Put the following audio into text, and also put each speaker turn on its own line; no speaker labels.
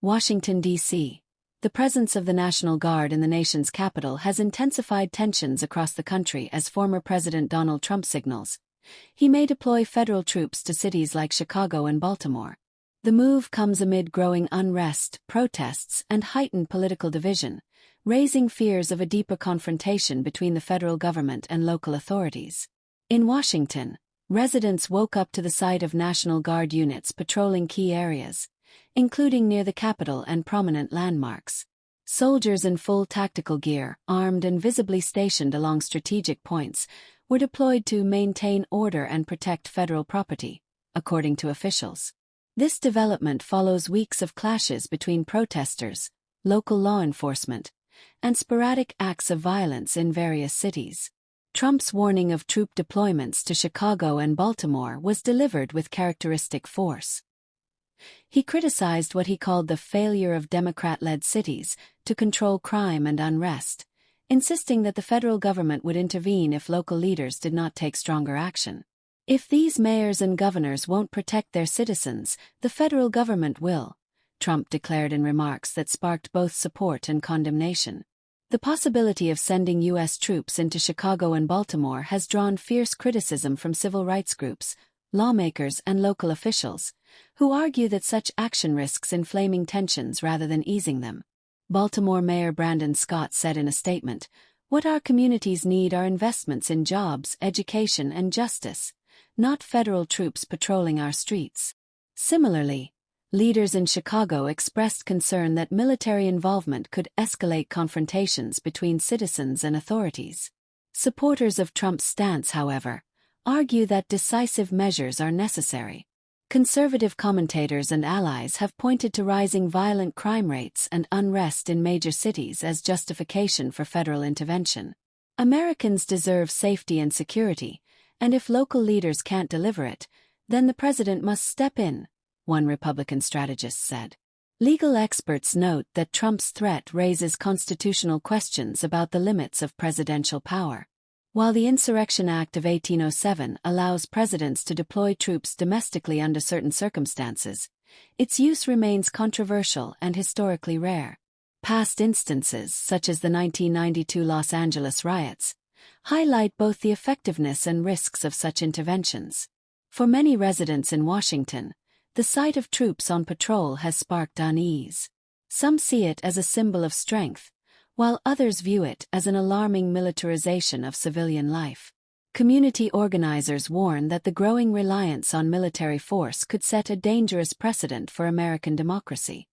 Washington, D.C. The presence of the National Guard in the nation's capital has intensified tensions across the country as former President Donald Trump signals he may deploy federal troops to cities like Chicago and Baltimore. The move comes amid growing unrest, protests, and heightened political division, raising fears of a deeper confrontation between the federal government and local authorities. In Washington, residents woke up to the sight of National Guard units patrolling key areas, including near the Capitol and prominent landmarks. Soldiers in full tactical gear, armed and visibly stationed along strategic points, were deployed to maintain order and protect federal property, according to officials. This development follows weeks of clashes between protesters, local law enforcement, and sporadic acts of violence in various cities. Trump's warning of troop deployments to Chicago and Baltimore was delivered with characteristic force. He criticized what he called the failure of Democrat-led cities to control crime and unrest, insisting that the federal government would intervene if local leaders did not take stronger action. If these mayors and governors won't protect their citizens, the federal government will, Trump declared in remarks that sparked both support and condemnation. The possibility of sending U.S. troops into Chicago and Baltimore has drawn fierce criticism from civil rights groups, lawmakers, and local officials, who argue that such action risks inflaming tensions rather than easing them. Baltimore Mayor Brandon Scott said in a statement, "What our communities need are investments in jobs, education, and justice, not federal troops patrolling our streets." Similarly, leaders in Chicago expressed concern that military involvement could escalate confrontations between citizens and authorities. Supporters of Trump's stance, however, argue that decisive measures are necessary. Conservative commentators and allies have pointed to rising violent crime rates and unrest in major cities as justification for federal intervention. Americans deserve safety and security, and if local leaders can't deliver it, then the president must step in, one Republican strategist said. Legal experts note that Trump's threat raises constitutional questions about the limits of presidential power. While the Insurrection Act of 1807 allows presidents to deploy troops domestically under certain circumstances, its use remains controversial and historically rare. Past instances, such as the 1992 Los Angeles riots, highlight both the effectiveness and risks of such interventions. For many residents in Washington, the sight of troops on patrol has sparked unease. Some see it as a symbol of strength, while others view it as an alarming militarization of civilian life. Community organizers warn that the growing reliance on military force could set a dangerous precedent for American democracy.